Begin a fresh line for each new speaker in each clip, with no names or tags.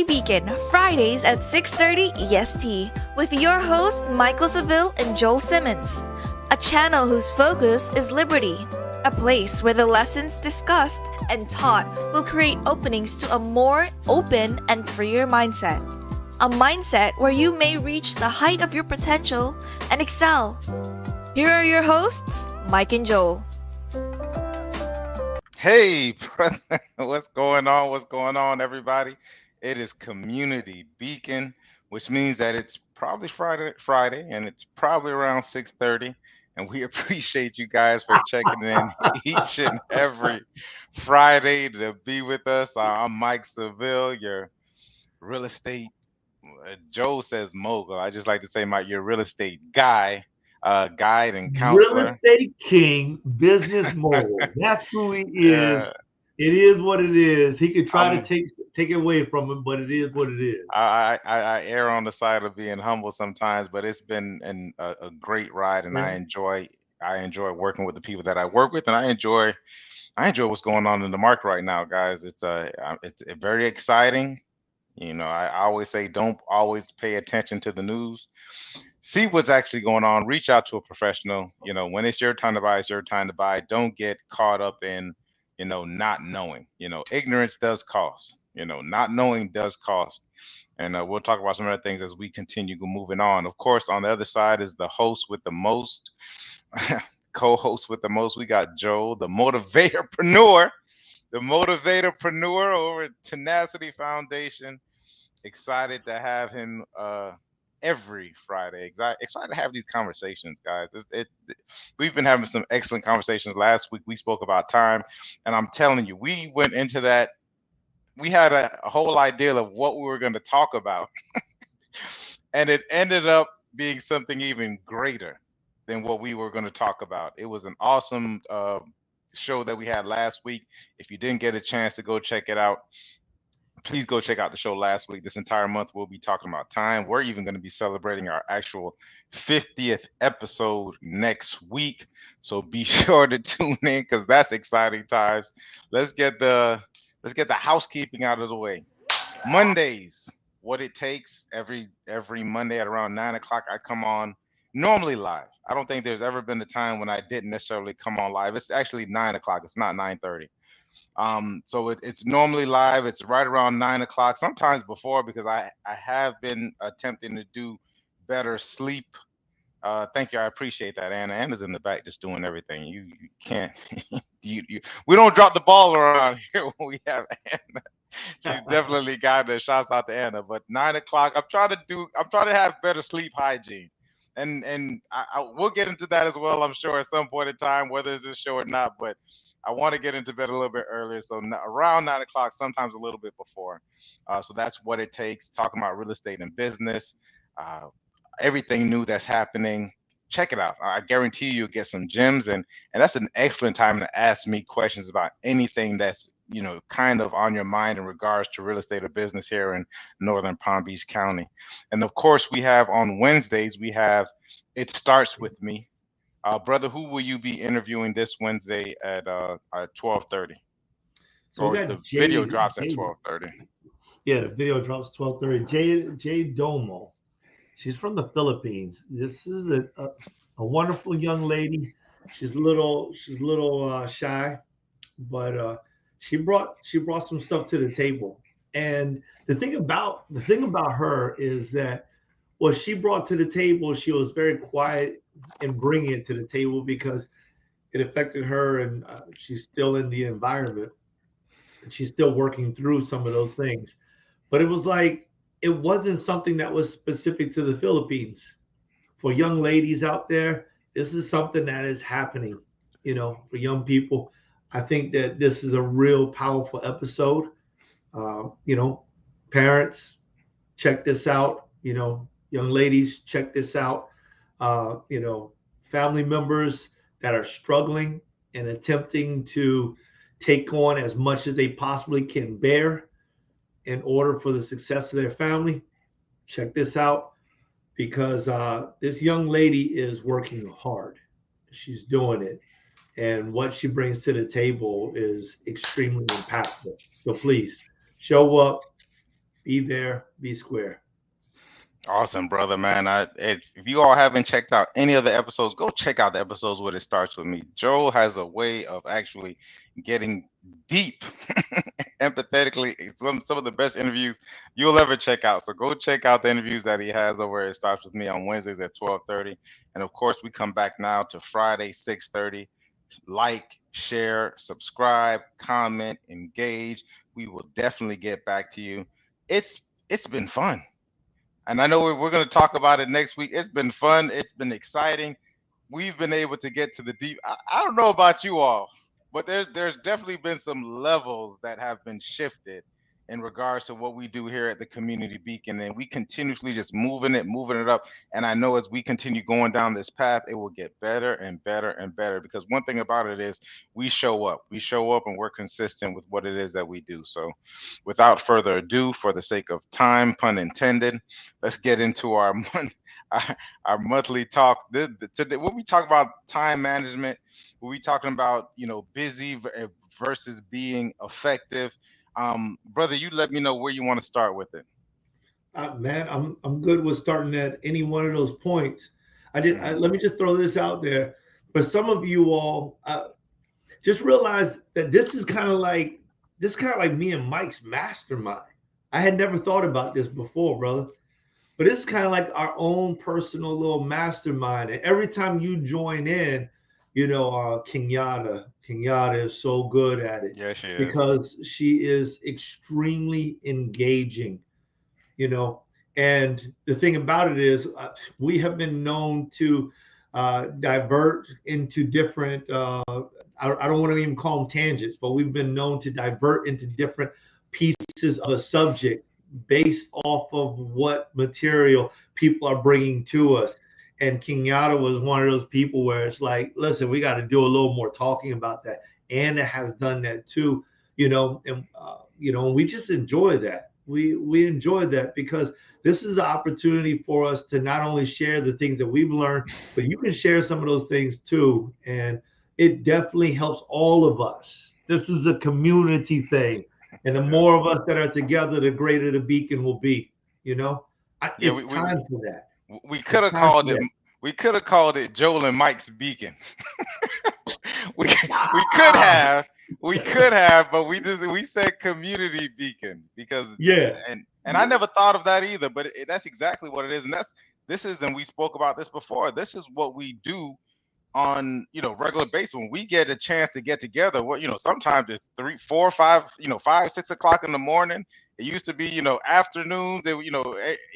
Beacon, Fridays at 6:30 EST, with your hosts Michaeldseville and Joel Simmons. A channel whose focus is liberty. A place where the lessons discussed and taught will create openings to a more open and freer mindset. A mindset where you may reach the height of your potential and excel. Here are your hosts, Mike and Joel.
Hey, brother, what's going on? What's going on, everybody? It is Community Beacon, which means that it's probably Friday, and it's probably around 6:30. And we appreciate you guys for checking in each and every Friday to be with us. I'm Mike Seville, your real estate. Joe says mogul. I just like to say your real estate guide and counselor.
Real estate king, business mogul. That's who he is. It is what it is. He could try to take it away from him, but it is what it is.
I err on the side of being humble sometimes, but it's been a great ride, and I enjoy working with the people that I work with, and I enjoy what's going on in the market right now, guys. It's very exciting. You know, I always say don't always pay attention to the news. See what's actually going on. Reach out to a professional. You know, when it's your time to buy, it's your time to buy. Don't get caught up in, not knowing. Ignorance does cost. Not knowing does cost. And we'll talk about some other things as we continue moving on. Of course, on the other side is the host with the most, co-host with the most. We got Joe, the motivatorpreneur over at Tenacity Foundation. Excited to have him every Friday. Excited to have these conversations, guys. We've been having some excellent conversations. Last week we spoke about time, and I'm telling you, we went into that. We had a whole idea of what we were going to talk about, and it ended up being something even greater than what we were going to talk about. It was an awesome show that we had last week. If you didn't get a chance to go check it out, please go check out the show last week. This entire month, we'll be talking about time. We're even going to be celebrating our actual 50th episode next week. So be sure to tune in because that's exciting times. Let's get the housekeeping out of the way. Mondays, what it takes every Monday at around 9 o'clock, I come on normally live. I don't think there's ever been a time when I didn't necessarily come on live. It's actually 9 o'clock. It's not 9:30. So it's normally live. It's right around 9 o'clock, sometimes before, because I have been attempting to do better sleep. Thank you. I appreciate that. Anna's in the back just doing everything. You can't, we don't drop the ball around here when we have Anna. She's definitely got the shouts out to Anna, but 9 o'clock, I'm trying to have better sleep hygiene. And we'll get into that as well, I'm sure, at some point in time, whether it's this show or not, but I want to get into bed a little bit earlier. So around 9 o'clock, sometimes a little bit before. So that's what it takes, talking about real estate and business, everything new that's happening. Check it out. I guarantee you'll get some gems. And that's an excellent time to ask me questions about anything that's, kind of on your mind in regards to real estate or business here in Northern Palm Beach County. And of course, we have on Wednesdays, It Starts With Me. Brother, who will you be interviewing this Wednesday at 12:30? So the video drops at 12:30.
Yeah, the video drops 12:30. Jade Domo. She's from the Philippines. This is a wonderful young lady. She's a little shy, but she brought some stuff to the table. And the thing about her is that what she brought to the table, she was very quiet and bringing it to the table because it affected her, and she's still in the environment. She's still working through some of those things. But it was like, it wasn't something that was specific to the Philippines. For young ladies out there, this is something that is happening, for young people. I think that this is a real powerful episode. Parents, check this out. Young ladies, check this out. Family members that are struggling and attempting to take on as much as they possibly can bear in order for the success of their family. Check this out, because this young lady is working hard. She's doing it. And what she brings to the table is extremely impactful. So please show up, Be there, be square.
Awesome, brother, man. If you all haven't checked out any of the episodes, go check out the episodes where it starts with me. Joel has a way of actually getting deep, empathetically. Some of the best interviews you'll ever check out. So go check out the interviews that he has over. It starts with me on Wednesdays at 12:30, and of course we come back now to Friday 6:30. Like, share, subscribe, comment, engage. We will definitely get back to you. It's been fun. And I know we're going to talk about it next week. It's been fun. It's been exciting. We've been able to get to the deep. I don't know about you all, but there's definitely been some levels that have been shifted in regards to what we do here at the Community Beacon, and we continuously just moving it up. And I know as we continue going down this path, it will get better and better and better. Because one thing about it is we show up, and we're consistent with what it is that we do. So, without further ado, for the sake of time, pun intended, let's get into our our monthly talk. Today, when we talk about time management, when we talking about busy versus being effective. Brother, you let me know where you want to start with it.
Man, I'm good with starting at any one of those points. Let me just throw this out there for some of you all. Just realize that this is kind of like me and Mike's mastermind. I had never thought about this before, brother, but it's kind of like our own personal little mastermind. And every time you join in, Kenyatta is so good at it.
Yeah, she is.
Because she is extremely engaging, And the thing about it is we have been known to divert into different, I don't want to even call them tangents, but we've been known to divert into different pieces of a subject based off of what material people are bringing to us. And Kenyatta was one of those people where it's like, listen, we got to do a little more talking about that. Anna has done that too, and we just enjoy that. We enjoy that because this is an opportunity for us to not only share the things that we've learned, but you can share some of those things too. And it definitely helps all of us. This is a community thing. And the more of us that are together, the greater the beacon will be, It's time for that.
We could have called it. We could have called it Joel and Mike's Beacon. we could have, but we said Community Beacon because and I never thought of that either. But that's exactly what it is, and and we spoke about this before. This is what we do on regular basis when we get a chance to get together. What sometimes it's 3, 4, 5, 5, 6 o'clock in the morning. It used to be, afternoons,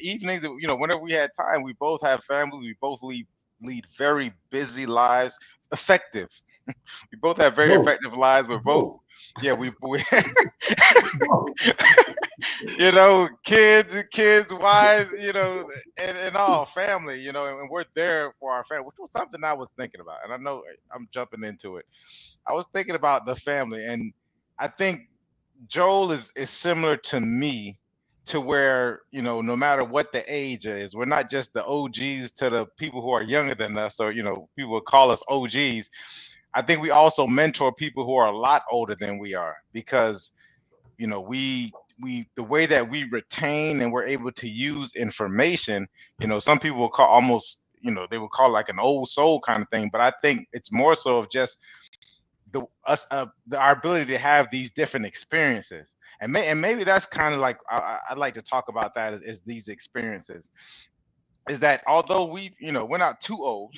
evenings, whenever we had time. We both have families. We both lead very busy lives, effective. We both have very effective lives. We're both, we kids, wives, and all family, and we're there for our family, which was something I was thinking about. And I know I'm jumping into it. I was thinking about the family, and I think Joel is similar to me, to where no matter what the age is, we're not just the OGs to the people who are younger than us, or people will call us OGs. I think we also mentor people who are a lot older than we are, because we the way that we retain and we're able to use information, some people will call almost they will call like an old soul kind of thing, but I think it's more so of just our ability to have these different experiences, and maybe that's kind of like I'd like to talk about that is these experiences. Is that although we're not too old,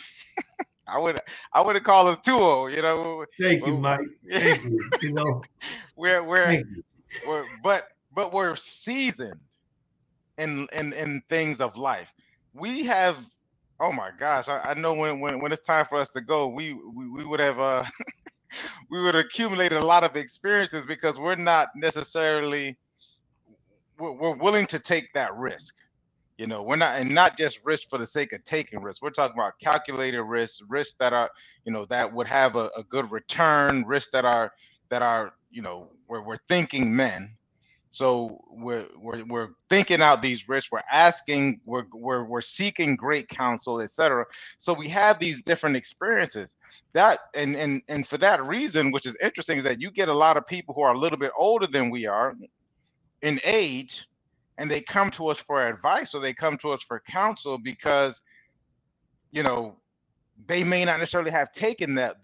I wouldn't call us too old,
Thank you, Mike. Thank you.
But we're seasoned in things of life. We have. Oh my gosh! I know when it's time for us to go, we would have we would accumulate a lot of experiences, because we're not necessarily we're willing to take that risk. We're not, and not just risk for the sake of taking risks. We're talking about calculated risks that are that would have a good return, risks that are we're thinking men. So we're thinking out these risks. We're asking. We're seeking great counsel, etc. So we have these different experiences. That and for that reason, which is interesting, is that you get a lot of people who are a little bit older than we are in age, and they come to us for advice, or they come to us for counsel because, you know, they may not necessarily have taken that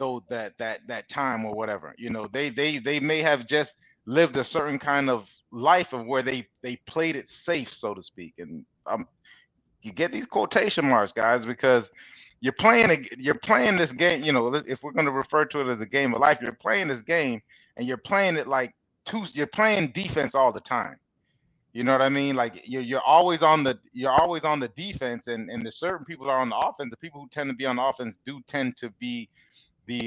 time or whatever. You know, they may have just lived a certain kind of life of where they played it safe, so to speak. And you get these quotation marks, guys, because you're playing this game. You know, if we're going to refer to it as a game of life, you're playing this game, and you're playing it like you're playing defense all the time. You know what I mean? Like you're always on the defense, and there's certain people are on the offense. The people who tend to be on the offense do tend to be the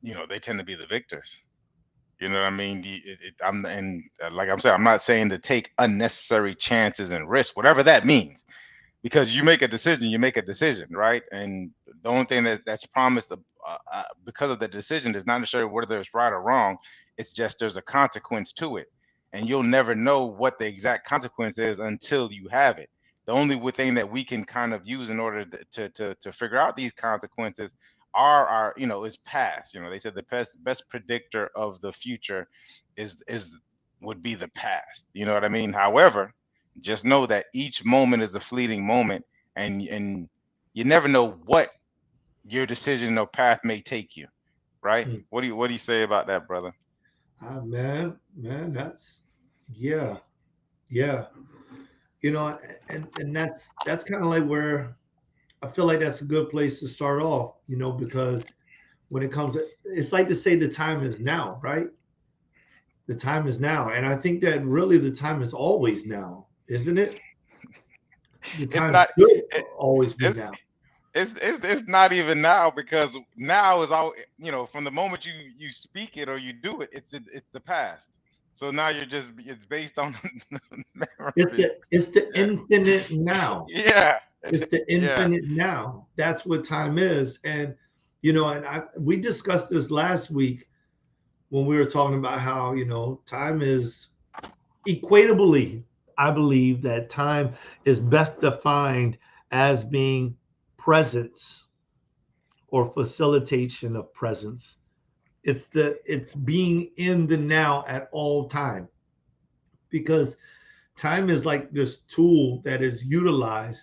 you know, they tend to be the victors. You know what I mean? Like I'm saying, I'm not saying to take unnecessary chances and risks, whatever that means, because you make a decision, right? And the only thing that's promised because of the decision is not necessarily whether it's right or wrong. It's just there's a consequence to it, and you'll never know what the exact consequence is until you have it. The only thing that we can kind of use in order to figure out these consequences are our, you know, is past. You know, they said the best predictor of the future would be the past. You know what I mean? However, just know that each moment is a fleeting moment, and you never know what your decision or path may take you. Right? What do you say about that, brother?
Man, that's yeah. You know, and that's kind of like where I feel like that's a good place to start off, you know, because when it comes to, it's like to say the time is now, right? The time is now. And I think that really the time is always now, isn't it? The time should always be now.
It's not even now, because now is all, you know, from the moment you speak it or you do it, it's the past. So now it's based on
memory. It's the infinite now.
Yeah.
It's the infinite now. That's what time is. And, you know, and we discussed this last week when we were talking about how, you know, time is equatably, I believe that time is best defined as being presence or facilitation of presence. It's being in the now at all time, because time is like this tool that is utilized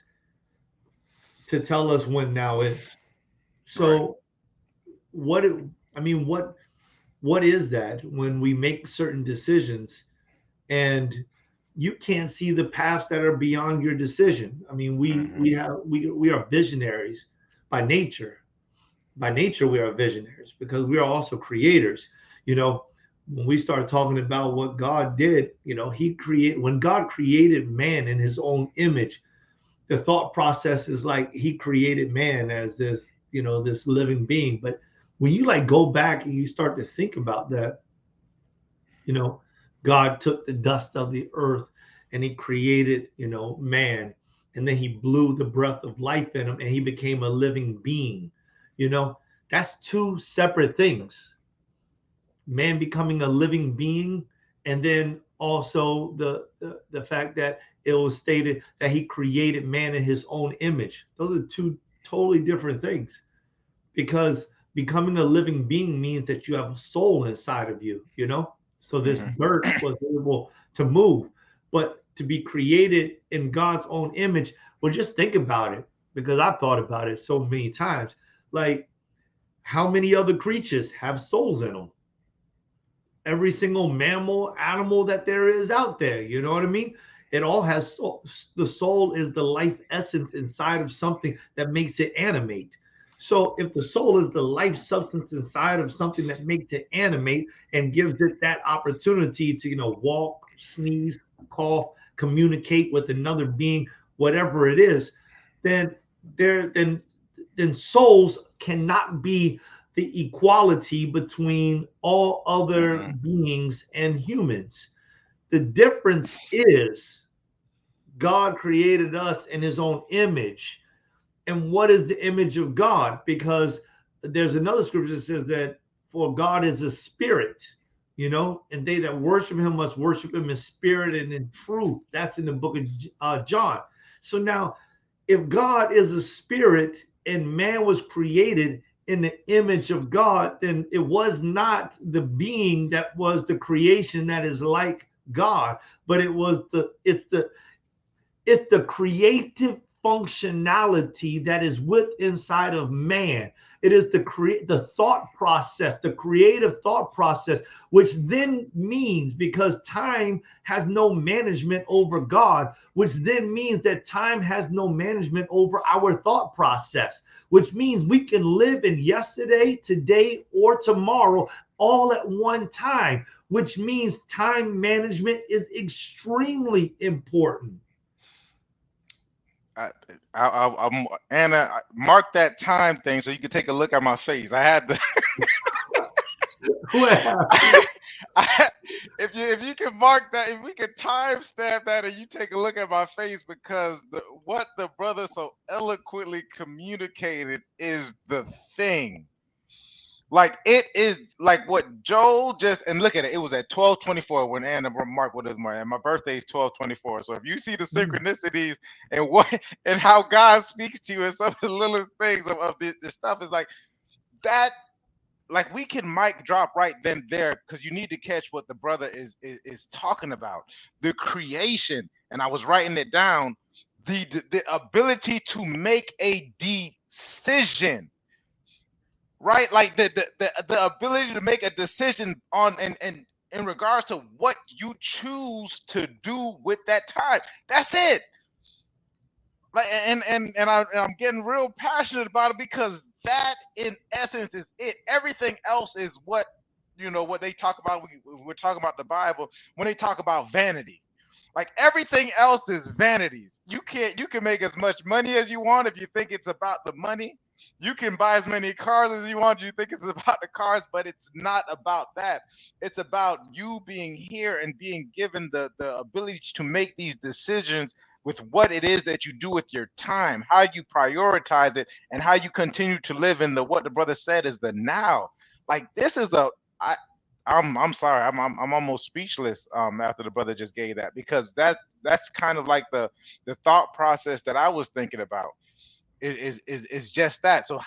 to tell us when now is. So what is that when we make certain decisions and you can't see the paths that are beyond your decision? I mean, we are visionaries by nature. By nature, we are visionaries because we are also creators. You know, when we start talking about what God did, you know, when God created man in his own image, the thought process is like he created man as this, you know, this living being. But when you like go back and you start to think about that, you know, God took the dust of the earth and he created, you know, man, and then he blew the breath of life in him and he became a living being. You know, that's two separate things. Man becoming a living being, and then also the fact that it was stated that he created man in his own image. Those are two totally different things, because becoming a living being means that you have a soul inside of you, you know? So this dirt was able to move, but to be created in God's own image, well, just think about it, because I've thought about it so many times. Like, how many other creatures have souls in them? Every single mammal, animal that there is out there, you know what I mean? It all has soul. The soul is the life essence inside of something that makes it animate. So if the soul is the life substance inside of something that makes it animate and gives it that opportunity to, you know, walk, sneeze, cough, communicate with another being, whatever it is, then souls cannot be the equality between all other beings and humans. The difference is God created us in his own image. And what is the image of God? Because there's another scripture that says that for God is a spirit, you know, and they that worship him must worship him in spirit and in truth. That's in the book of John. So now, if God is a spirit and man was created in the image of God, then it was not the being that was the creation that is like God, but it's the creative functionality that is with inside of man. It is the thought process, the creative thought process, which then means, because time has no management over God, which then means that time has no management over our thought process, which means we can live in yesterday, today, or tomorrow all at one time, which means time management is extremely important.
I'm Anna. Mark that time thing so you can take a look at my face. I had to. If you can mark that, if we can timestamp that, and you take a look at my face, because what the brother so eloquently communicated is the thing. Like, it is like what Joel just, and look at it. It was at 12:24 when Anna remarked what is my birthday is 12:24. So if you see the synchronicities and what and how God speaks to you and some of the littlest things of the stuff, is like that. Like, we can mic drop right then there, because you need to catch what the brother is talking about, the creation. And I was writing it down, the ability to make a decision, right? Like the ability to make a decision on and in regards to what you choose to do with that time. That's it. Like, and I'm getting real passionate about it, because that in essence is it. Everything else is what, what they talk about. We're talking about the Bible when they talk about vanity. Like, everything else is vanities. You can make as much money as you want if you think it's about the money. You can buy as many cars as you want. You think it's about the cars, but it's not about that. It's about you being here and being given the ability to make these decisions with what it is that you do with your time, how you prioritize it, and how you continue to live in what the brother said is the now. Like, this is I'm sorry, I'm almost speechless after the brother just gave that, because that's kind of like the thought process that I was thinking about. Is just that. So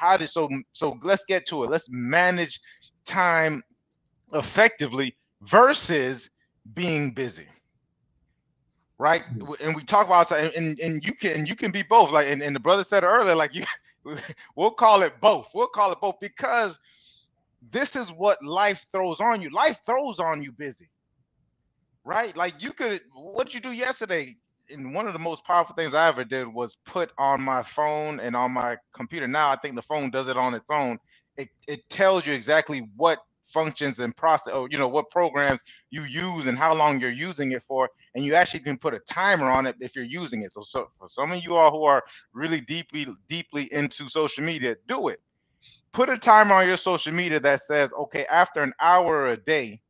let's get to it. Let's manage time effectively versus being busy. Right. And we talk about, and you can be both, like, and the brother said earlier, like, we'll call it both. We'll call it both, because this is what life throws on you. Life throws on you busy. Right? Like, what did you do yesterday? And one of the most powerful things I ever did was put on my phone and on my computer. Now I think the phone does it on its own. It tells you exactly what functions and process, or what programs you use and how long you're using it for, and you actually can put a timer on it if you're using it. So for some of you all who are really deeply into social media, do it. Put a timer on your social media that says, okay, after an hour a day,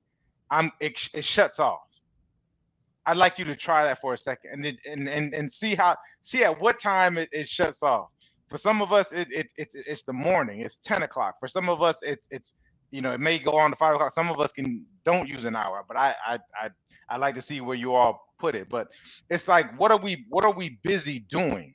it shuts off. I'd like you to try that for a second and see at what time it shuts off. For some of us, it's the morning. It's 10 o'clock. For some of us, it's it may go on to 5 o'clock. Some of us don't use an hour, but I like to see where you all put it. But it's like, what are we busy doing?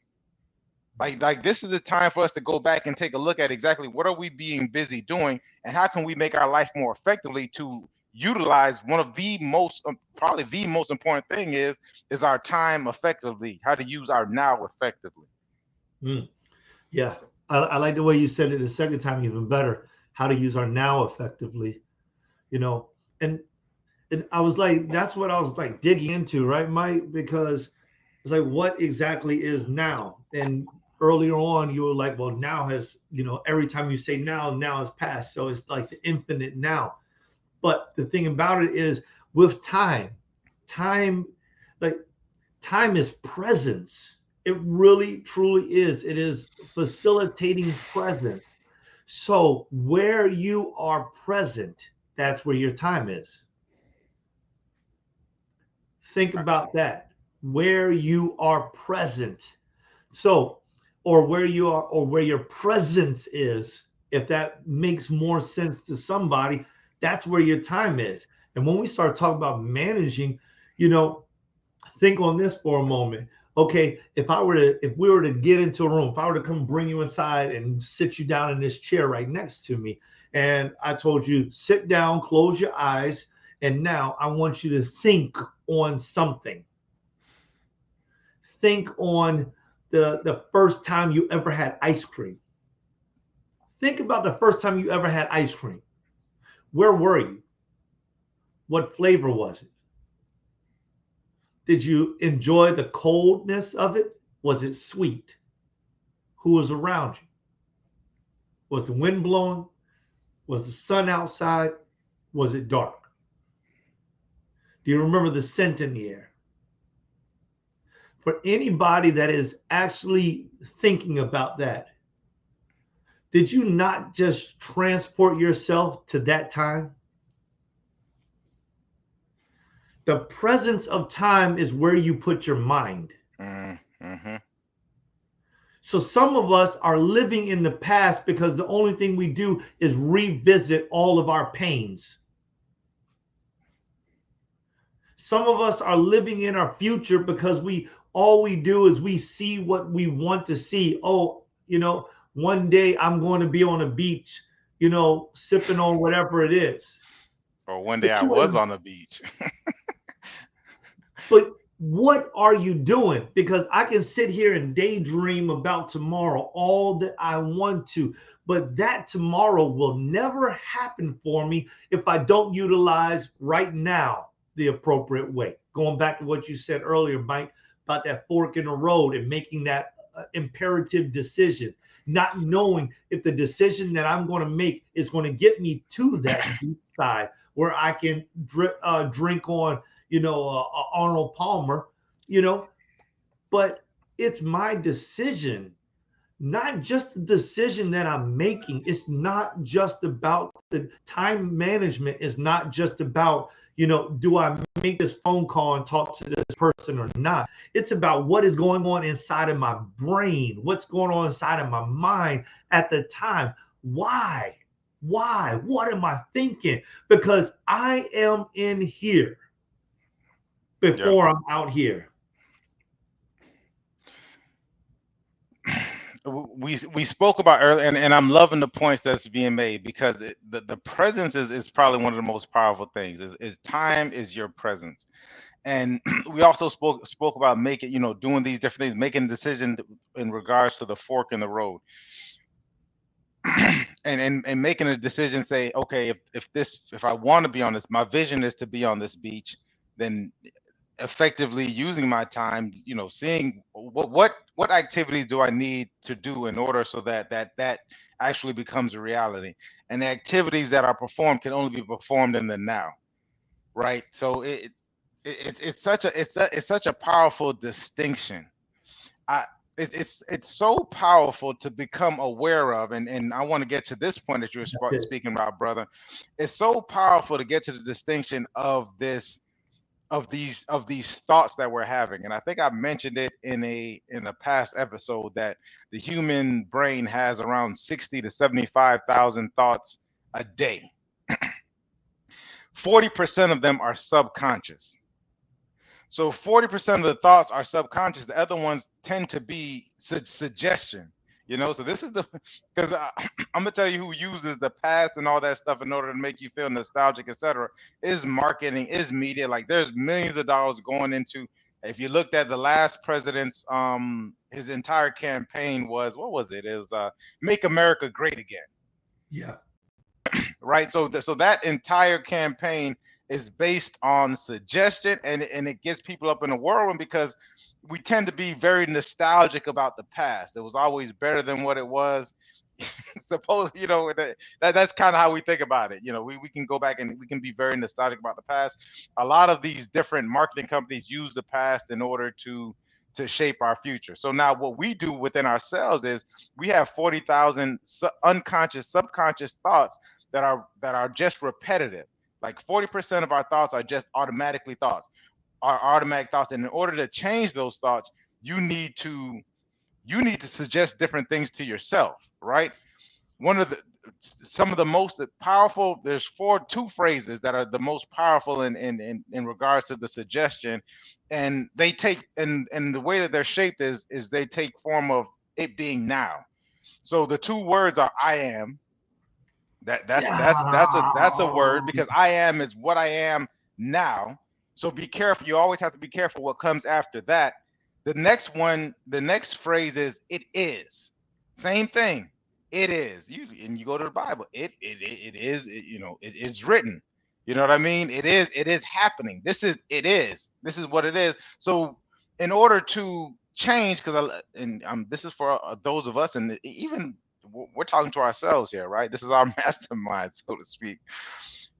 Like this is the time for us to go back and take a look at exactly what are we being busy doing, and how can we make our life more effectively to utilize one of the most, probably the most important thing is our time effectively, how to use our now effectively.
Yeah, I like the way you said it the second time, even better, how to use our now effectively, and I was like, that's what I was like digging into, right, Mike? Because it's like, what exactly is now? And earlier on, you were like, well, now has, every time you say now is past. So it's like the infinite now. But the thing about it is, with time is presence. It really, truly is. It is facilitating presence. So where you are present, that's where your time is. Think about that. Where you are present. So, or where you are, or where your presence is, if that makes more sense to somebody, that's where your time is. And when we start talking about managing, think on this for a moment. Okay, if we were to get into a room, if I were to come bring you inside and sit you down in this chair right next to me, and I told you, sit down, close your eyes, And now I want you to think on something. Think on the first time you ever had ice cream. Think about the first time you ever had ice cream. Where were you? What flavor was it? Did you enjoy the coldness of it? Was it sweet? Who was around you? Was the wind blowing? Was the sun outside? Was it dark? Do you remember the scent in the air? For anybody that is actually thinking about that, did you not just transport yourself to that time? The presence of time is where you put your mind.
Mm-hmm.
So some of us are living in the past because the only thing we do is revisit all of our pains. Some of us are living in our future because all we do is we see what we want to see. Oh, one day I'm going to be on a beach, sipping on whatever it is.
Or one day
But
I was on the beach.
But what are you doing? Because I can sit here and daydream about tomorrow all that I want to, but that tomorrow will never happen for me if I don't utilize right now the appropriate way. Going back to what you said earlier, Mike, about that fork in the road and making that imperative decision, not knowing if the decision that I'm going to make is going to get me to that deep side where I can drink on Arnold Palmer, but it's my decision, not just the decision that I'm making. It's not just about the time management. Is not just about, do I make this phone call and talk to this person or not? It's about what is going on inside of my brain, what's going on inside of my mind at the time. Why? What am I thinking? Because I am in here before I'm out here.
We spoke about earlier, and I'm loving the points that's being made, because the presence is probably one of the most powerful things. Is time is your presence. And we also spoke about doing these different things, making a decision in regards to the fork in the road. and making a decision, say, okay, if I want to be on this, my vision is to be on this beach, then effectively using my time, seeing what activities do I need to do in order so that actually becomes a reality. And the activities that are performed can only be performed in the now, right? So it's such a powerful distinction. It's so powerful to become aware of, and I want to get to this point that you were speaking about, brother. It's so powerful to get to the distinction of these thoughts that we're having. And I think I mentioned it in a past episode that the human brain has around 60 to 75,000 thoughts a day. 40% of them are subconscious. So 40% of the thoughts are subconscious. The other ones tend to be suggestion. So this is because I'm gonna tell you who uses the past and all that stuff in order to make you feel nostalgic, etc. Is marketing, is media. Like, there's millions of dollars going into. If you looked at the last president's, his entire campaign was, what was it? It was "Make America Great Again."
Yeah.
Right. So that entire campaign is based on suggestion, and it gets people up in the whirlwind because we tend to be very nostalgic about the past. It was always better than what it was. Suppose, that's kind of how we think about it. We can go back and we can be very nostalgic about the past. A lot of these different marketing companies use the past in order to shape our future. So now what we do within ourselves is we have 40,000 unconscious, subconscious thoughts that are just repetitive. Like 40% of our thoughts are just automatic thoughts. And in order to change those thoughts, you need to suggest different things to yourself, right? Some of the most powerful, there's two phrases that are the most powerful in regards to the suggestion, and they take, and the way that they're shaped is they take form of it being now. So the two words are "I am." That's a word, because I am is what I am now. So be careful. You always have to be careful what comes after that. The next one, the next phrase is it is. Same thing. It is. You go to the Bible. It is. It's written. You know what I mean? It is. It is happening. This is. It is. This is what it is. So in order to change, this is for those of us, and even we're talking to ourselves here, right? This is our mastermind, so to speak.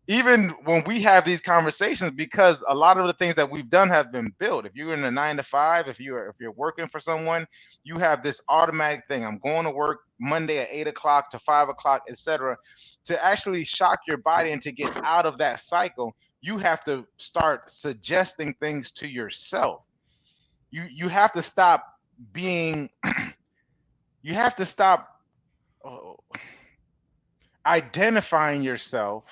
Even when we have these conversations, because a lot of the things that we've done have been built. If you're in a 9 to 5, if you're working for someone, you have this automatic thing. I'm going to work Monday at 8 o'clock to 5 o'clock, etc. To actually shock your body and to get out of that cycle, you have to start suggesting things to yourself. You have to stop being. You have to stop identifying yourself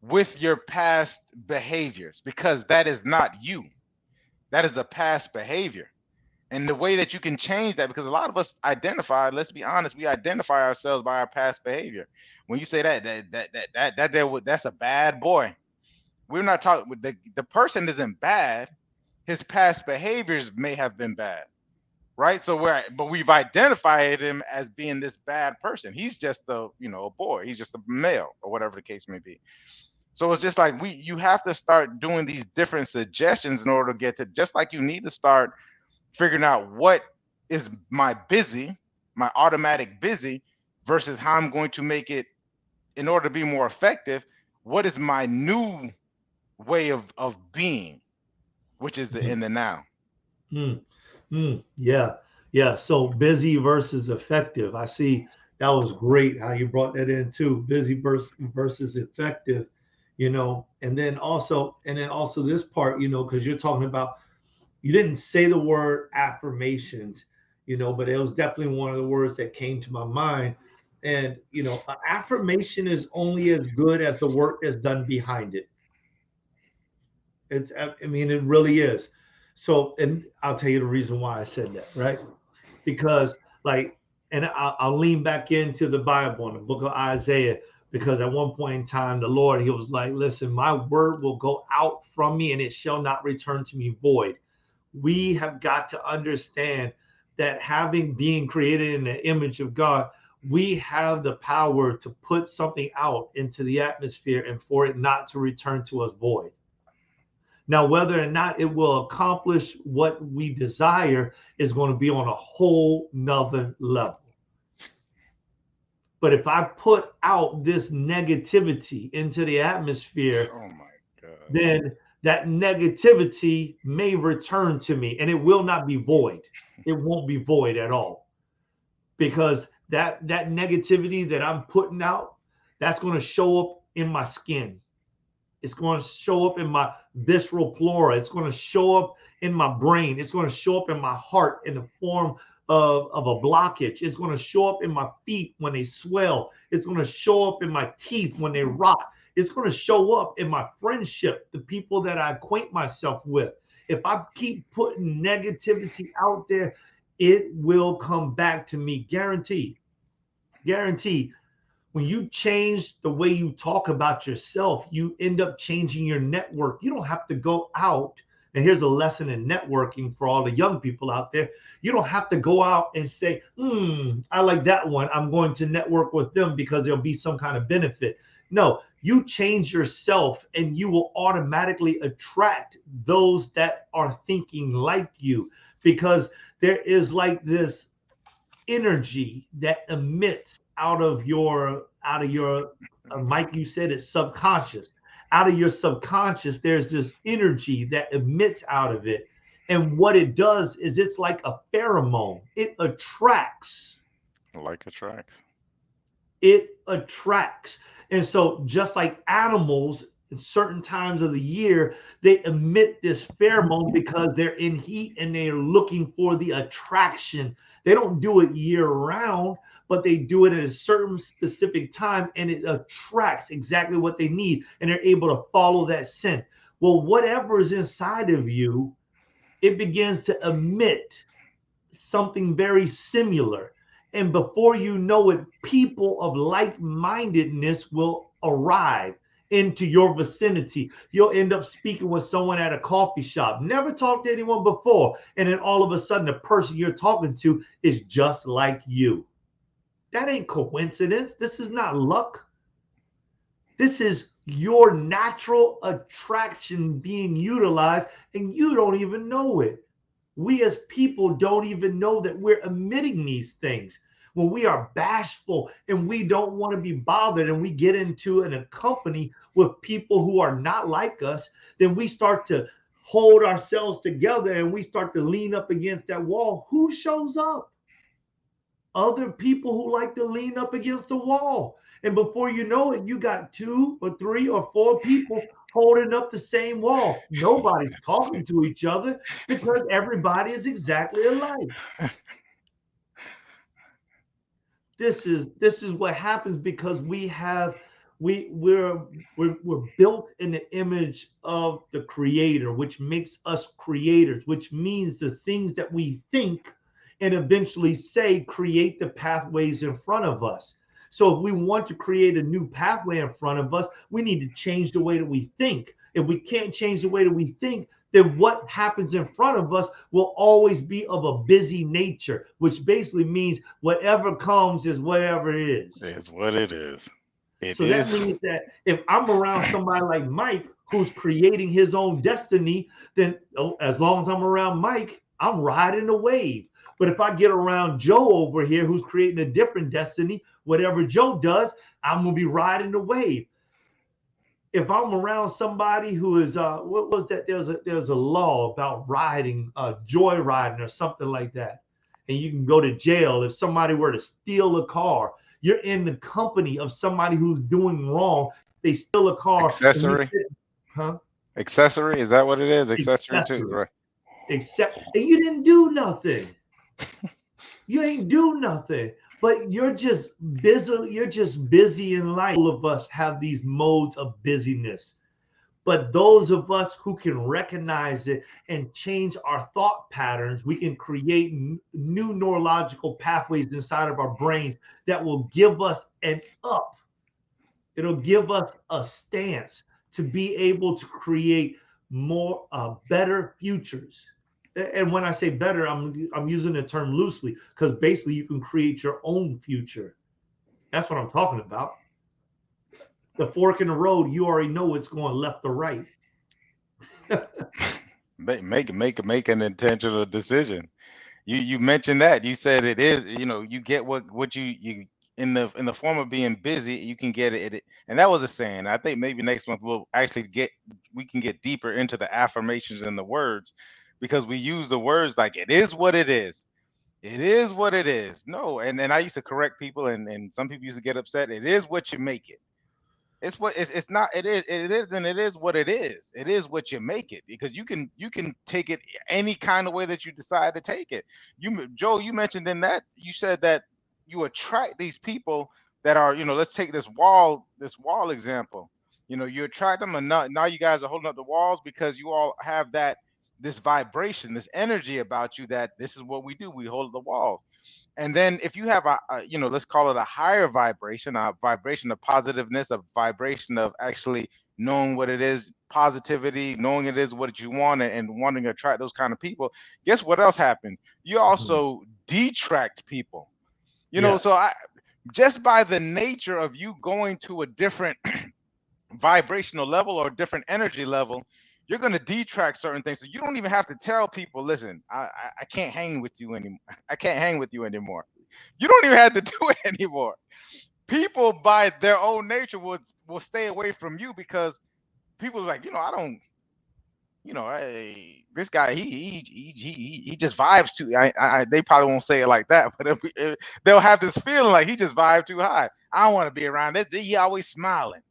with your past behaviors, because that is not you. That is a past behavior. And the way that you can change that, because a lot of us identify, let's be honest, we identify ourselves by our past behavior. When you say that's a bad boy, we're not talking with the person isn't bad. His past behaviors may have been bad. Right. So but we've identified him as being this bad person. He's just a boy. He's just a male, or whatever the case may be. So it's just like you have to start doing these different suggestions in order to get to, just like you need to start figuring out what is my automatic busy versus how I'm going to make it in order to be more effective. What is my new way of being, which is in the now.
Yeah. So busy versus effective. I see that was great how you brought that in too. Busy versus effective, and then also this part, because you're talking about, you didn't say the word affirmations, but it was definitely one of the words that came to my mind. And, an affirmation is only as good as the work that's done behind it. It really is. So, and I'll tell you the reason why I said that, right? Because and I'll lean back into the Bible in the book of Isaiah, because at one point in time, the Lord, he was like, listen, my word will go out from me and it shall not return to me void. We have got to understand that being created in the image of God, we have the power to put something out into the atmosphere and for it not to return to us void. Now, whether or not it will accomplish what we desire is going to be on a whole nother level. But if I put out this negativity into the atmosphere,
oh my God,
then that negativity may return to me, and it will not be void. It won't be void at all, because that negativity that I'm putting out, that's going to show up in my skin. It's going to show up in my visceral flora. It's going to show up in my brain. It's going to show up in my heart in the form of a blockage. It's going to show up in my feet when they swell. It's going to show up in my teeth when they rot. It's going to show up in my friendship, the people that I acquaint myself with. If I keep putting negativity out there, it will come back to me. Guaranteed. Guaranteed. When you change the way you talk about yourself, you end up changing your network. You don't have to go out. And here's a lesson in networking for all the young people out there. You don't have to go out and say, I like that one. I'm going to network with them because there'll be some kind of benefit. No, you change yourself and you will automatically attract those that are thinking like you, because there is like this energy that emits out of your Mike, you said it's subconscious. Out of your subconscious, there's this energy that emits out of it. And what it does is it's like a pheromone. It attracts. It attracts. And so just like animals in certain times of the year, they emit this pheromone because they're in heat and they're looking for the attraction. They don't do it year round, but they do it at a certain specific time, and it attracts exactly what they need, and they're able to follow that scent. Well, whatever is inside of you, it begins to emit something very similar. And before you know it, people of like-mindedness will arrive into your vicinity. You'll end up speaking with someone at a coffee shop, never talked to anyone before, and then all of a sudden the person you're talking to is just like you. That ain't coincidence. This is not luck. This is your natural attraction being utilized, and you don't even know it. We as people don't even know that we're emitting these things. When we are bashful and we don't want to be bothered, and we get into a company with people who are not like us, then we start to hold ourselves together and we start to lean up against that wall. Who shows up? Other people who like to lean up against the wall. And before you know it, you got 2 or 3 or 4 people holding up the same wall. Nobody's talking to each other because everybody is exactly alike. This is what happens because we're built in the image of the creator, which makes us creators, which means the things that we think and eventually say create the pathways in front of us. So if we want to create a new pathway in front of us, we need to change the way that we think. If we can't change the way that we think, then what happens in front of us will always be of a busy nature, which basically means whatever comes is whatever it is.
It's what it is.
So that means that if I'm around somebody like Mike, who's creating his own destiny, then as long as I'm around Mike, I'm riding the wave. But if I get around Joe over here, who's creating a different destiny, whatever Joe does, I'm going to be riding the wave. If I'm around somebody who is, what was that? There's a law about riding, joyriding or something like that. And you can go to jail if somebody were to steal a car. You're in the company of somebody who's doing wrong. They steal a car.
Accessory? Accessory? Is that what it is? Accessory too, right?
And you didn't do nothing. You ain't do nothing. But you're just busy. You're just busy in life. All of us have these modes of busyness. But those of us who can recognize it and change our thought patterns, we can create new neurological pathways inside of our brains that will give us an up. It'll give us a stance to be able to create more better futures. And when I say better, I'm using the term loosely because basically you can create your own future. That's what I'm talking about. The fork in the road, you already know it's going left or right.
Make an intentional decision. You mentioned that. You said it is, you get what you in the form of being busy, you can get it. And that was a saying. I think maybe next month we can get deeper into the affirmations and the words, because we use the words like it is what it is. It is what it is. No, and I used to correct people, and some people used to get upset. It is what you make it. It's what it's not. It is and it is what it is. It is what you make it, because you can take it any kind of way that you decide to take it. Joe, you mentioned in that, you said that you attract these people that are, let's take this wall example. You attract them, and now you guys are holding up the walls because you all have this vibration, this energy about you, that this is what we do. We hold the walls. And then if you have let's call it a higher vibration, a vibration of positiveness, a vibration of actually knowing what it is, positivity, knowing it is what you want, and wanting to attract those kind of people, guess what else happens? You also detract people. So just by the nature of you going to a different vibrational level or different energy level, you're going to detract certain things. So you don't even have to tell people, listen, I can't hang with you anymore. I can't hang with you anymore. You don't even have to do it anymore. People by their own nature will stay away from you, because people are like, I don't, hey, this guy, he just vibes too. They probably won't say it like that, but they'll have this feeling like he just vibes too high. I don't want to be around it. He always smiling.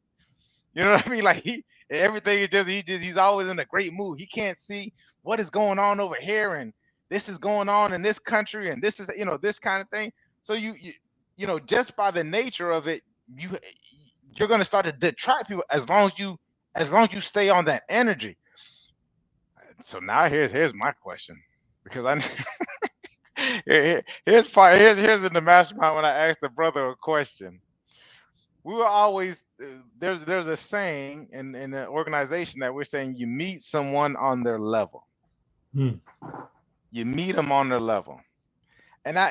You know what I mean? Like everything is he's always in a great mood. He can't see what is going on over here, and this is going on in this country, and this is this kind of thing. So you just by the nature of it, you're going to start to detract people as long as you stay on that energy. So now here's my question, because Here's in the mastermind when I asked the brother a question. We were always there's a saying in the organization that we're saying you meet someone on their level.
Hmm.
You meet them on their level. And I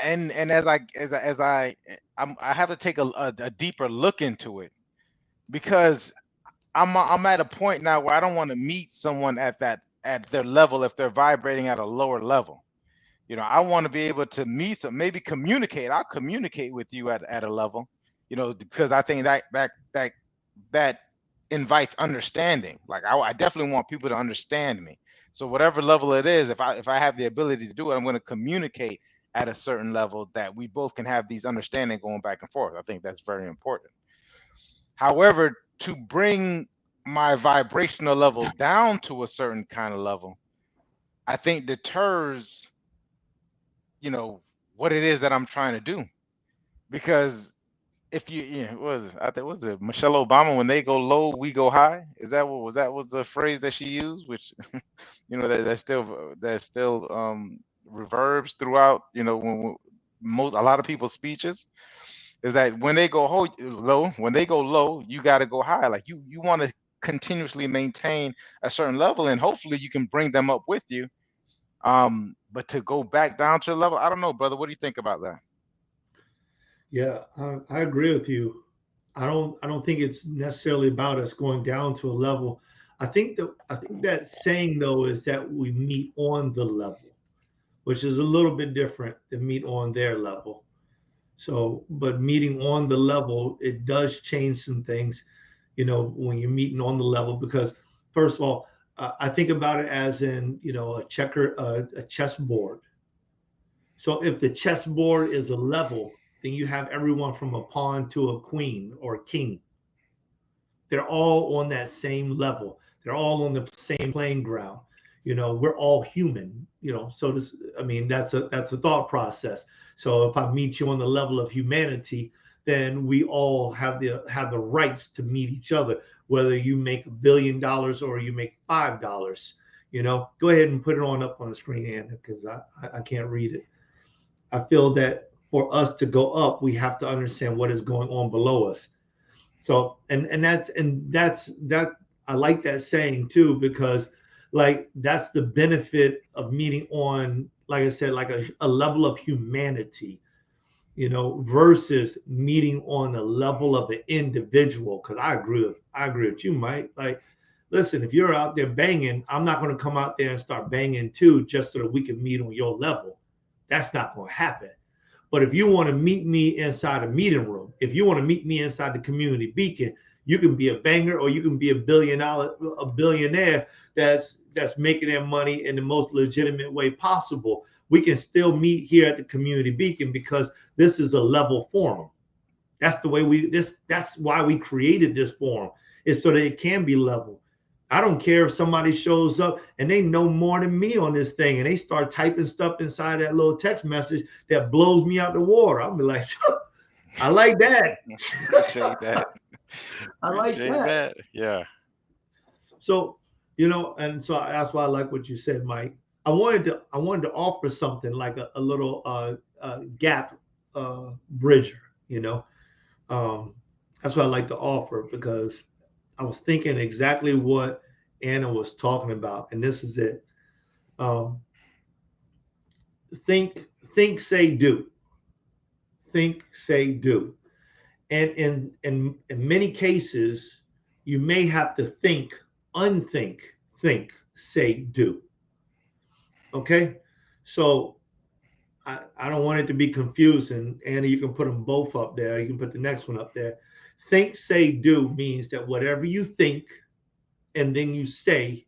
have to take a deeper look into it because I'm at a point now where I don't want to meet someone at their level if they're vibrating at a lower level. I want to be able to meet some, maybe communicate. I'll communicate with you at a level, because I think that invites understanding. Like I definitely want people to understand me. So whatever level it is, if I have the ability to do it, I'm going to communicate at a certain level that we both can have these understanding going back and forth. I think that's very important. However, to bring my vibrational level down to a certain kind of level, I think deters, what it is that I'm trying to do. Because if what was it? I think was it Michelle Obama, when they go low, we go high. Is that what was that was the phrase that she used? Which that still reverbs throughout. When a lot of people's speeches is that when they go low, you got to go high. Like you want to continuously maintain a certain level, and hopefully you can bring them up with you. But to go back down to the level, I don't know, brother. What do you think about that?
Yeah, I agree with you. I don't think it's necessarily about us going down to a level. I think that saying though is that we meet on the level, which is a little bit different than meet on their level. So, but meeting on the level, it does change some things, when you're meeting on the level, because first of all, I think about it as in, a chessboard. So if the chessboard is a level, then you have everyone from a pawn to a queen or a king. They're all on that same level. They're all on the same playing ground. We're all human. So this, I mean, that's a thought process. So if I meet you on the level of humanity, then we all have the rights to meet each other, whether you make $1 billion or you make $5. Go ahead and put it on up on the screen, Anna, because I can't read it. I feel that for us to go up, we have to understand what is going on below us. So and that's that I like that saying too, because like that's the benefit of meeting on, like I said, like a level of humanity, versus meeting on the level of an individual. Because I agree with you, Mike. Like, listen, if you're out there banging, I'm not going to come out there and start banging too just so that we can meet on your level. That's not going to happen. But if you want to meet me inside a meeting room, if you want to meet me inside the community beacon, you can be a banger or you can be a billionaire that's making their money in the most legitimate way possible. We can still meet here at the community beacon because this is a level forum. That's why we created this forum, is so that it can be level. I don't care if somebody shows up and they know more than me on this thing and they start typing stuff inside that little text message that blows me out the water. I'll be like, I like that.
Appreciate that.
I like
Appreciate
that.
that. Yeah.
So, and so that's why I like what you said, Mike. I wanted to offer something like a little gap bridger, that's what I like to offer, because I was thinking exactly what Anna was talking about, and this is it. Um, think, say, do. Think, say, do. And in many cases, you may have to think, unthink, think, say, do. Okay, so I don't want it to be confusing. Anna, you can put them both up there. You can put the next one up there. Think, say, do means that whatever you think and then you say,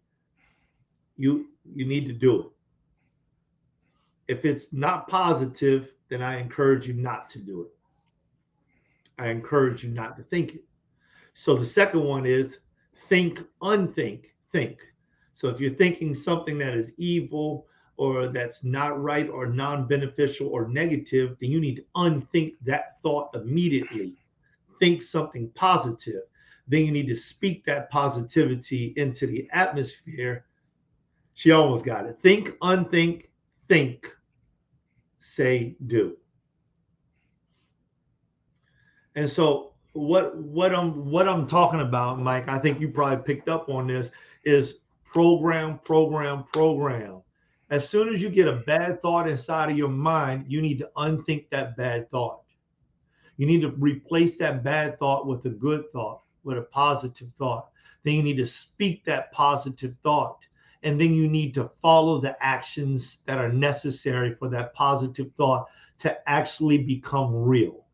you need to do it. If it's not positive, then I encourage you not to do it. I encourage you not to think it. So the second one is think, unthink, think. So if you're thinking something that is evil or that's not right or non-beneficial or negative, then you need to unthink that thought immediately. Think something positive. Then you need to speak that positivity into the atmosphere. She almost got it. Think, unthink, think, say, do. And so what I'm talking about, Mike, I think you probably picked up on this, is program, program, program. As soon as you get a bad thought inside of your mind, you need to unthink that bad thought. You need to replace that bad thought with a good thought, with a positive thought. Then you need to speak that positive thought. And then you need to follow the actions that are necessary for that positive thought to actually become real.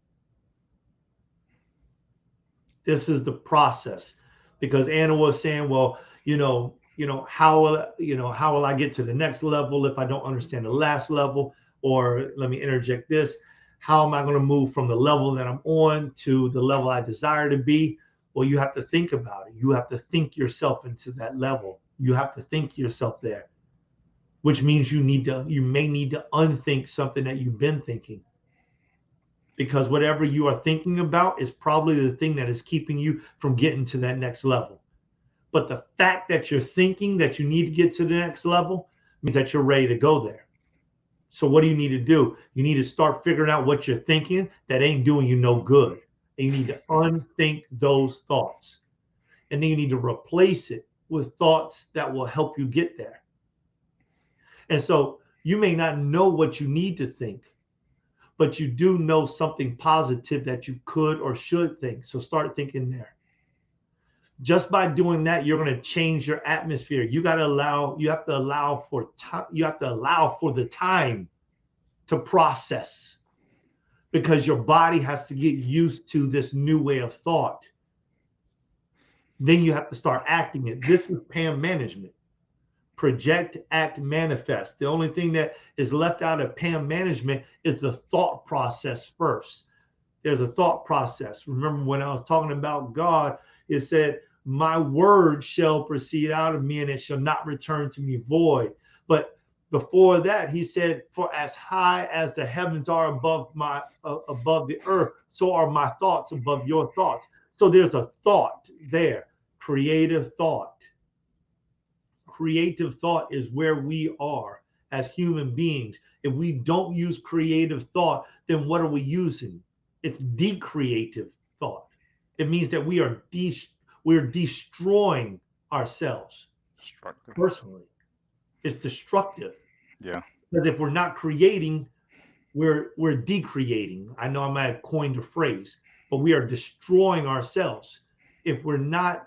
This is the process. Because Anna was saying, well, how will I get to the next level if I don't understand the last level? Or let me interject this. How am I going to move from the level that I'm on to the level I desire to be? Well, you have to think about it. You have to think yourself into that level. You have to think yourself there, which means you may need to unthink something that you've been thinking. Because whatever you are thinking about is probably the thing that is keeping you from getting to that next level. But the fact that you're thinking that you need to get to the next level means that you're ready to go there. So what do you need to do? You need to start figuring out what you're thinking that ain't doing you no good. And you need to unthink those thoughts. And then you need to replace it with thoughts that will help you get there. And so you may not know what you need to think, but you do know something positive that you could or should think. So start thinking there. Just by doing that, you're going to change your atmosphere. You have to allow for the time to process, because your body has to get used to this new way of thought. Then you have to start acting it. This is PAM management. Project, act, manifest. The only thing that is left out of PAM management is the thought process first. There's a thought process. Remember when I was talking about God, it said, my word shall proceed out of me and it shall not return to me void. But before that, he said, for as high as the heavens are above the earth, so are my thoughts above your thoughts. So there's a thought there, creative thought. Creative thought is where we are as human beings. If we don't use creative thought, then what are we using? It's decreative thought. It means that we're destroying ourselves personally. It's destructive.
Yeah.
Because if we're not creating, we're decreating. I know I might have coined a phrase, but we are destroying ourselves. If we're not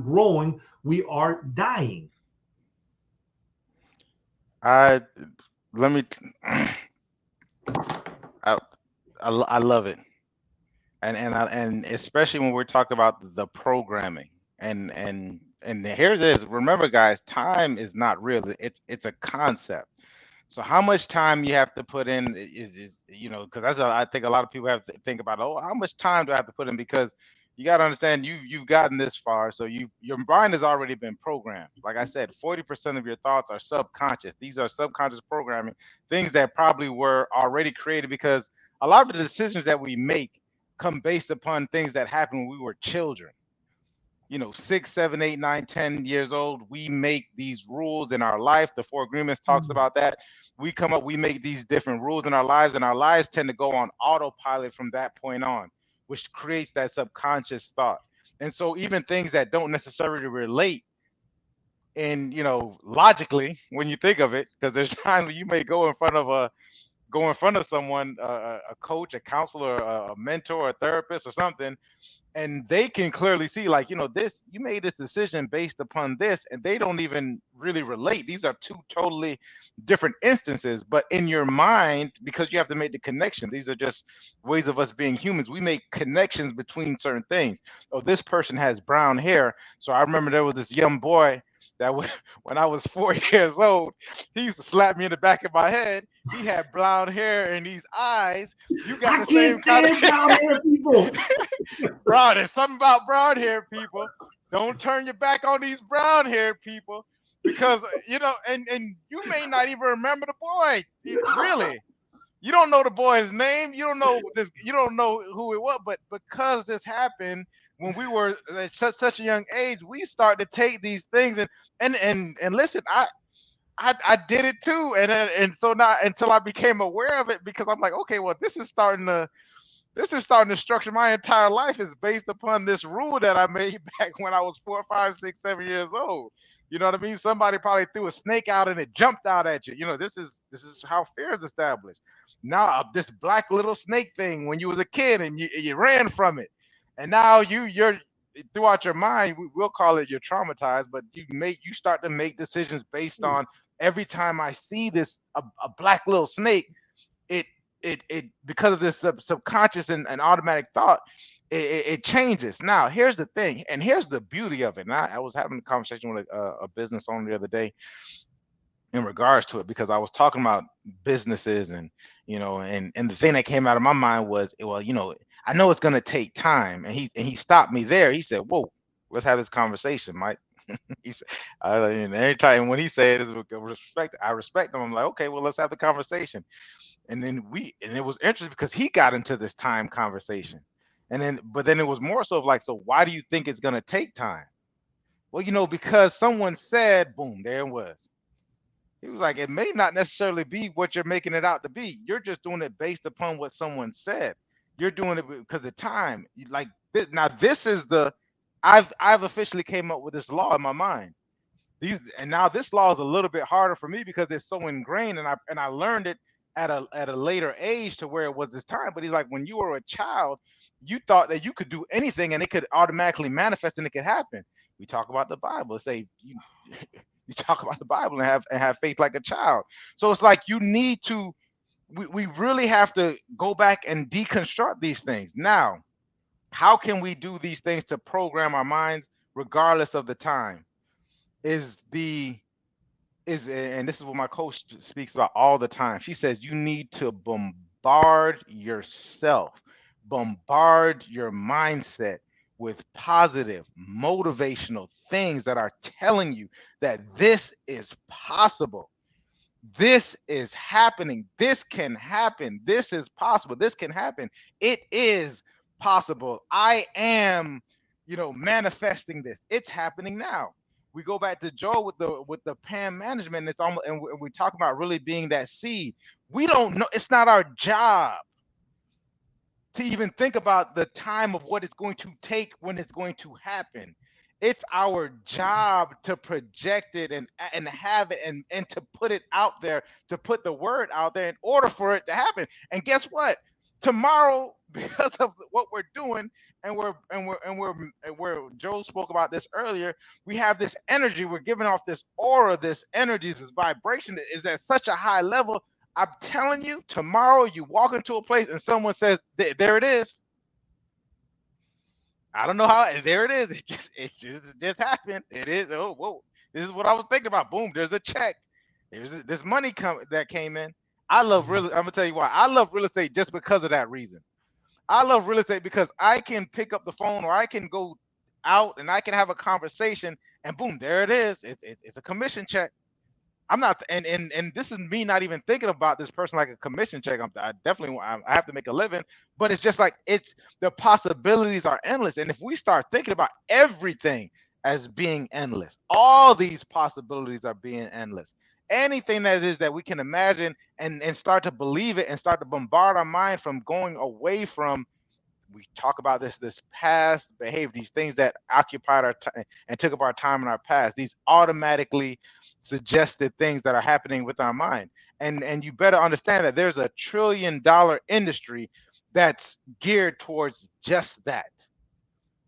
growing, we are dying.
I love it, and especially when we're talking about the programming and here's this. Remember, guys, time is not real. It's a concept. So how much time you have to put in is because I think a lot of people have to think about, oh, how much time do I have to put in? Because you got to understand you've gotten this far, so your mind has already been programmed. Like I said, 40% of your thoughts are subconscious. These are subconscious programming, things that probably were already created, because a lot of the decisions that we make come based upon things that happened when we were children. 6, 7, 8, 9, 10 years old, we make these rules in our life. The Four Agreements talks about that. We make these different rules in our lives, and our lives tend to go on autopilot from that point on, which creates that subconscious thought. And so even things that don't necessarily relate and logically when you think of it, because there's times when you may go in front of someone, a coach, a counselor, a mentor, a therapist or something, and they can clearly see, like, you made this decision based upon this, and they don't even really relate. These are two totally different instances, but in your mind, because you have to make the connection, these are just ways of us being humans. We make connections between certain things. Oh, this person has brown hair. So I remember there was this young boy that when I was 4 years old, he used to slap me in the back of my head. He had brown hair and these eyes. You got the same kind of
brown hair people.
Bro, there's something about brown hair people. Don't turn your back on these brown hair people, because and you may not even remember the boy. Really, you don't know the boy's name. You don't know this. You don't know who it was. But because this happened when we were at such a young age, we start to take these things and listen. I did it too, and so now until I became aware of it, because I'm like, okay, well, this is starting to structure my entire life is based upon this rule that I made back when I was 4, 5, 6, 7 years old. You know what I mean? Somebody probably threw a snake out and it jumped out at you. This is how fear is established. Now this black little snake thing when you was a kid and you ran from it, and now you're throughout your mind we'll call it you're traumatized, but you start to make decisions based on every time I see a black little snake, it it because of this subconscious and automatic thought, it changes. Now here's the thing, and here's the beauty of it. And I was having a conversation with a business owner the other day in regards to it, because I was talking about businesses, and and the thing that came out of my mind was, well, I know it's going to take time, and he stopped me there. He said, whoa, let's have this conversation, Mike. He said, and every time when he said it with respect, I respect him. I'm like, okay, well, let's have the conversation. And it was interesting because he got into this time conversation, but then it was more so of like, so why do you think it's going to take time? Well, because someone said, boom, there it was. He was like, it may not necessarily be what you're making it out to be. You're just doing it based upon what someone said. You're doing it because of time. Like this, now, this is I've officially came up with this law in my mind. And now this law is a little bit harder for me because it's so ingrained, and I learned it at a later age to where it was this time. But he's like, when you were a child, you thought that you could do anything and it could automatically manifest and it could happen. We talk about the Bible. Say you talk about the Bible and have faith like a child. So it's like you need to we really have to go back and deconstruct these things. Now, how can we do these things to program our minds regardless of the time? And this is what my coach speaks about all the time. She says you need to bombard yourself, bombard your mindset with positive, motivational things that are telling you that this is possible. This is happening. This can happen. This is possible. This can happen. It is possible. I am, manifesting this. It's happening now. We go back to Joel with the PAM management. It's almost, and we talk about really being that seed. We don't know. It's not our job to even think about the time of what it's going to take when it's going to happen. It's our job to project it and have it and to put it out there, to put the word out there in order for it to happen. And guess what? Tomorrow, because of what we're doing, and where Joe spoke about this earlier, we have this energy. We're giving off this aura, this energy, this vibration that is at such a high level. I'm telling you, tomorrow you walk into a place and someone says, "There it is." I don't know how. There it is. It just happened. It is. Oh, whoa! This is what I was thinking about. Boom! There's a check. There's this money that came in. I love real. I'm gonna tell you why. I love real estate just because of that reason. I love real estate because I can pick up the phone, or I can go out and I can have a conversation, and boom, there it is. It's a commission check. I'm not, and this is me not even thinking about this person like a commission check. I definitely I have to make a living, but it's just like the possibilities are endless. And if we start thinking about everything as being endless, all these possibilities are being endless. Anything that it is that we can imagine and start to believe it and start to bombard our mind from going away from. We talk about this past behavior, these things that occupied our time and took up our time in our past, these automatically suggested things that are happening with our mind. And you better understand that there's a $1 trillion industry that's geared towards just that.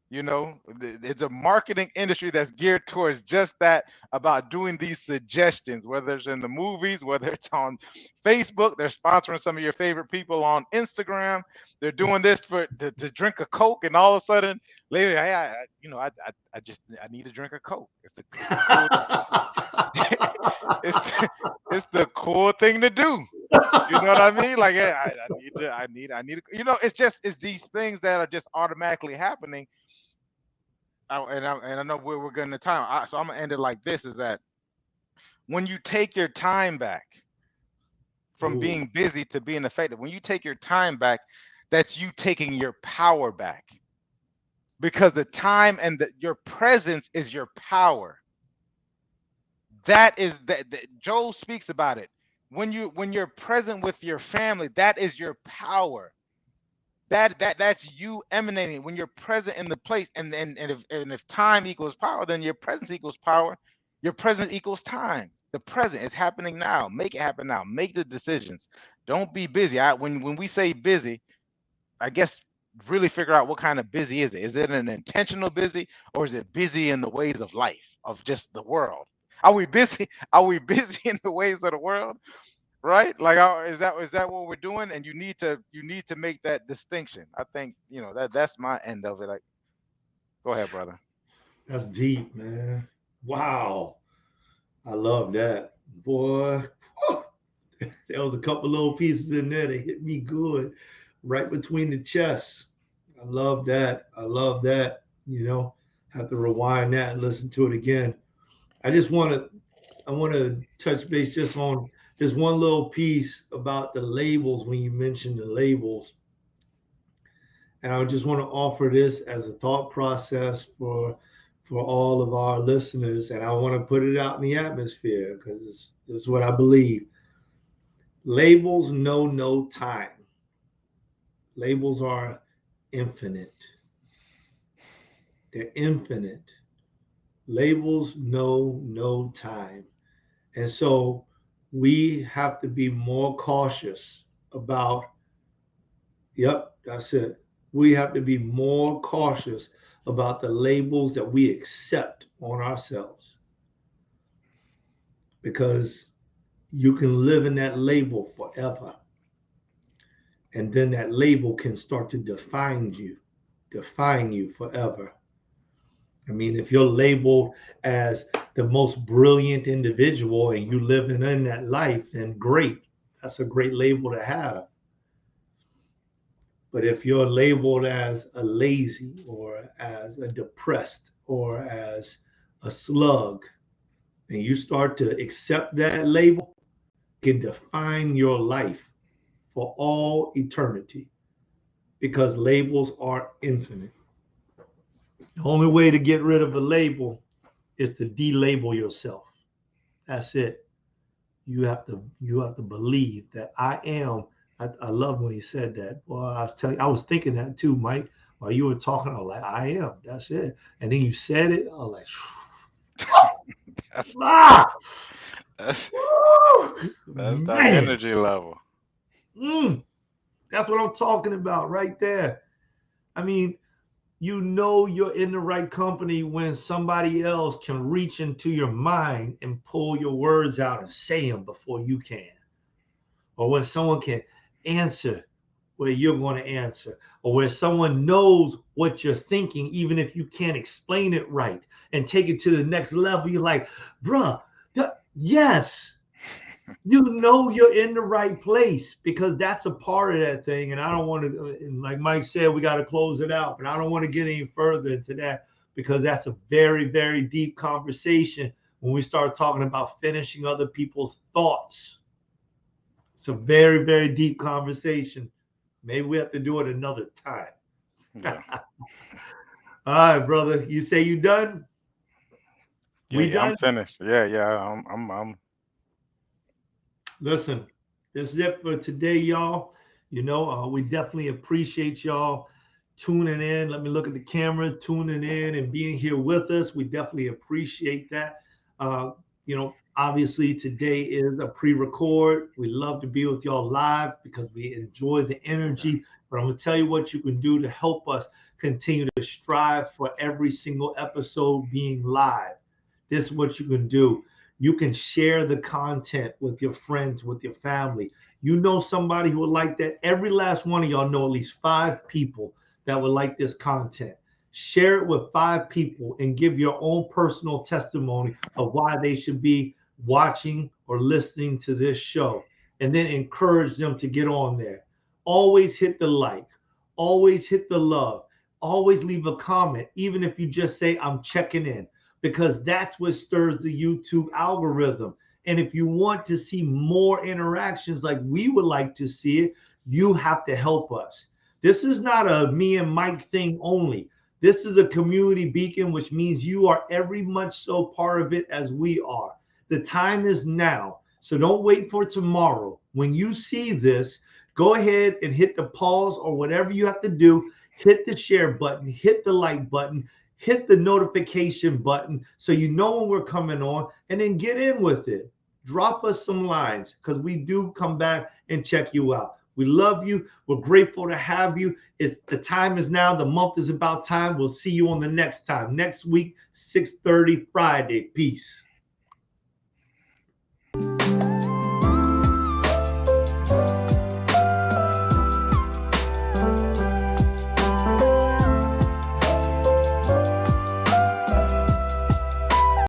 It's a marketing industry that's geared towards just that, about doing these suggestions, whether it's in the movies, whether it's on Facebook. They're sponsoring some of your favorite people on Instagram. They're doing this to drink a Coke, and all of a sudden later, I need to drink a Coke. It's the cool, it's the cool thing to do. You know what I mean? Like, I need it's these things that are just automatically happening. I know we're getting the time, so I'm gonna end it like this: is that when you take your time back from being busy to being effective, when you take your time back, that's you taking your power back, because the time and your presence is your power. That is that Joel speaks about it. When you're present with your family, that is your power. That's you emanating when you're present in the place. And if time equals power, then your presence equals power. Your presence equals time. The present is happening now. Make it happen now. Make the decisions. Don't be busy. When we say busy, I guess really figure out what kind of busy is it. Is it an intentional busy, or is it busy in the ways of life, of just the world? Are we busy? Are we busy in the ways of the world? Right? Like, is that what we're doing? And you need to make that distinction. I think that's my end of it. Like, go ahead, brother.
That's deep, man. Wow. I love that. Boy, there was a couple little pieces in there that hit me good right between the chests. I love that. I love that. Have to rewind that and listen to it again. I want to touch base just on this one little piece about the labels when you mentioned the labels. And I just want to offer this as a thought process for all of our listeners. And I want to put it out in the atmosphere because this is what I believe. Labels know no time. Labels are infinite. They're infinite. Labels know no time. And so we have to be more cautious about, yep, that's it. We have to be more cautious about the labels that we accept on ourselves, because you can live in that label forever. And then that label can start to define you forever. I mean, if you're labeled as the most brilliant individual and you living in that life, then great. That's a great label to have. But if you're labeled as a lazy or as a depressed or as a slug, and you start to accept that label, it can define your life for all eternity, because labels are infinite. The only way to get rid of a label is to delabel yourself. That's it. You have to believe that I am. I love when he said that. Well, I was thinking that too, Mike. While you were talking, I was like, I am. That's it. And then you said it. I was like,
That's
ah,
that's,
woo,
that's that
man.
energy level.
That's what I'm talking about right there. I mean, you're in the right company when somebody else can reach into your mind and pull your words out and say them before you can. Or when someone can answer where you're going to answer, or where someone knows what you're thinking, even if you can't explain it right, and take it to the next level. You're like, bruh, yes, you're in the right place, because that's a part of that thing. And I don't want to, like Mike said, we got to close it out, but I don't want to get any further into that, because that's a very, very deep conversation when we start talking about finishing other people's thoughts. It's a very, very deep conversation. Maybe we have to do it another time.
Yeah.
All right, brother. You say you done? We
Yeah, I'm
done?
finished. Yeah. I'm
Listen, this is it for today, y'all. We definitely appreciate y'all tuning in. Let me look at the camera, tuning in and being here with us. We definitely appreciate that. Obviously today is a pre-record. We love to be with y'all live because we enjoy the energy. But I'm going to tell you what you can do to help us continue to strive for every single episode being live. This is what you can do. You can share the content with your friends, with your family. You know somebody who would like that. Every last one of y'all know at least 5 people that would like this content. Share it with 5 people and give your own personal testimony of why they should be watching or listening to this show, and then encourage them to get on there. Always hit the like, always hit the love, always leave a comment, even if you just say, I'm checking in, because that's what stirs the YouTube algorithm. And if you want to see more interactions like we would like to see it, you have to help us. This is not a me and Mike thing only. This is a community beacon, which means you are every much so part of it as we are. The time is now. So don't wait for tomorrow. When you see this, go ahead and hit the pause or whatever you have to do. Hit the share button, hit the like button, hit the notification button so you know when we're coming on, and then get in with it. Drop us some lines because we do come back and check you out. We love you. We're grateful to have you. The time is now. The month is about time. We'll see you on the next time. Next week, 6:30 Friday. Peace.